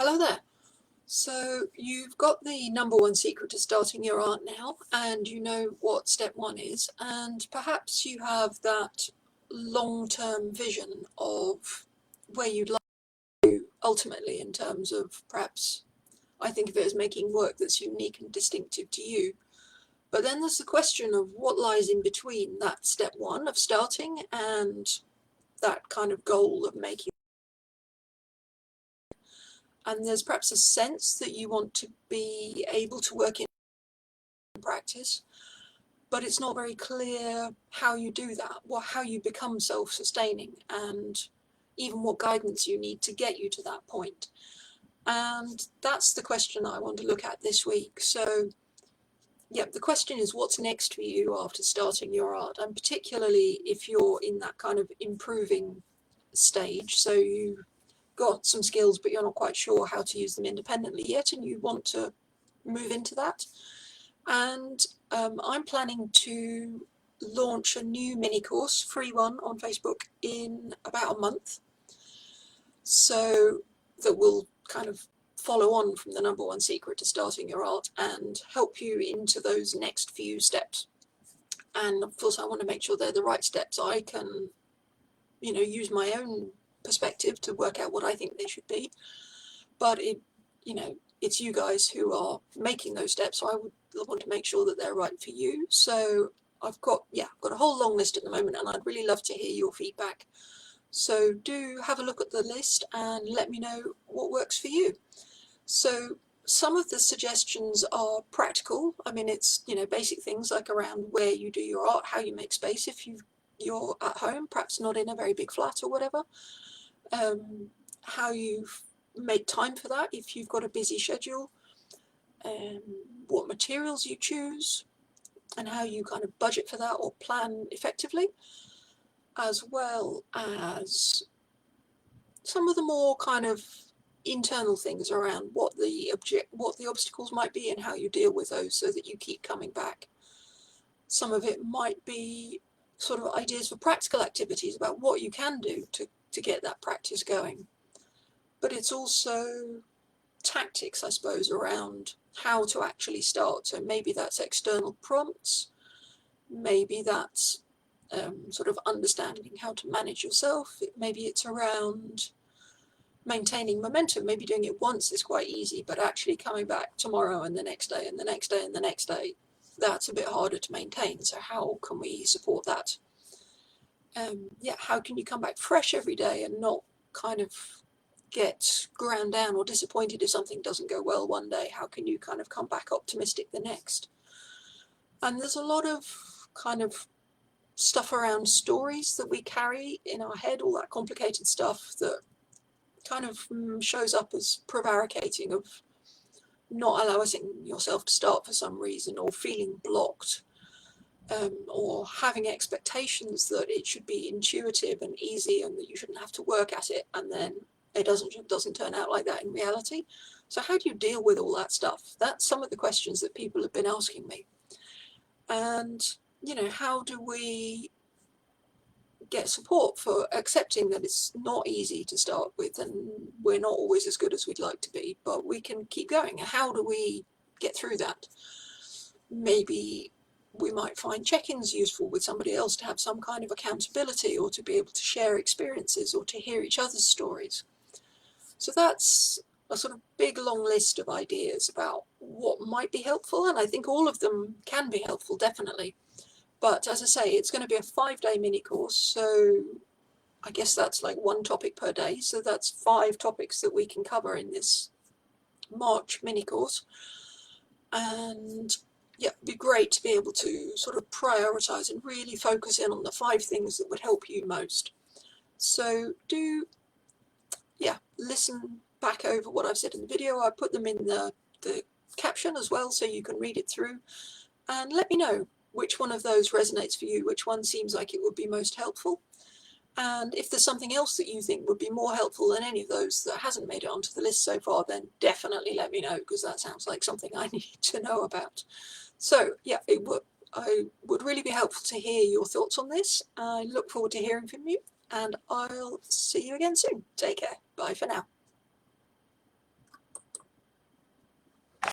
Hello there. So you've got the number one secret to starting your art now, and you know what step one is, and perhaps you have that long-term vision of where you'd like to ultimately in terms of perhaps, I think of it as making work that's unique and distinctive to you. But then there's the question of what lies in between that step one of starting and that kind of goal of making. And there's perhaps a sense that you want to be able to work in practice, but it's not very clear how you do that, how you become self-sustaining, and even what guidance you need to get you to that point. And that's the question I want to look at this week. So yeah, the question is, what's next for you after starting your art, and particularly if you're in that kind of improving stage, so you got some skills but you're not quite sure how to use them independently yet and you want to move into that. And I'm planning to launch a new mini course, free one, on Facebook in about a month, so that will kind of follow on from the number one secret to starting your art and help you into those next few steps. And of course I want to make sure they're the right steps. I can, use my own perspective to work out what I think they should be, but it's you guys who are making those steps, so I would want to make sure that they're right for you. So I've got a whole long list at the moment, and I'd really love to hear your feedback. So do have a look at the list and let me know what works for you. So some of the suggestions are practical. I mean, it's basic things like around where you do your art, how you make space if you're at home, perhaps not in a very big flat or whatever. How you make time for that if you've got a busy schedule, what materials you choose, and how you kind of budget for that or plan effectively, as well as some of the more kind of internal things around what the obstacles might be and how you deal with those so that you keep coming back. Some of it might be sort of ideas for practical activities about what you can do to get that practice going. But it's also tactics, I suppose, around how to actually start. So maybe that's external prompts, maybe that's sort of understanding how to manage yourself, maybe it's around maintaining momentum. Maybe doing it once is quite easy, but actually coming back tomorrow and the next day and the next day and the next day, that's a bit harder to maintain. So how can we support that? How can you come back fresh every day and not kind of get ground down or disappointed if something doesn't go well one day? How can you kind of come back optimistic the next? And there's a lot of kind of stuff around stories that we carry in our head, all that complicated stuff that kind of shows up as prevaricating, of not allowing yourself to start for some reason, or feeling blocked, or having expectations that it should be intuitive and easy and that you shouldn't have to work at it, and then it doesn't turn out like that in reality. So how do you deal with all that stuff? That's some of the questions that people have been asking me. And how do we get support for accepting that it's not easy to start with and we're not always as good as we'd like to be, but we can keep going? How do we get through that? Maybe we might find check-ins useful with somebody else to have some kind of accountability, or to be able to share experiences, or to hear each other's stories. So that's a sort of big long list of ideas about what might be helpful, and I think all of them can be helpful, definitely. But as I say, it's going to be a 5-day mini course, so I guess that's like one topic per day. So that's 5 topics that we can cover in this March mini course. And it'd be great to be able to sort of prioritize and really focus in on the 5 things that would help you most. So do, listen back over what I've said in the video. I put them in the caption as well, so you can read it through, and let me know which one of those resonates for you, which one seems like it would be most helpful. And if there's something else that you think would be more helpful than any of those that hasn't made it onto the list so far, then definitely let me know, because that sounds like something I need to know about. So I would really be helpful to hear your thoughts on this. I look forward to hearing from you, and I'll see you again soon. Take care. Bye for now.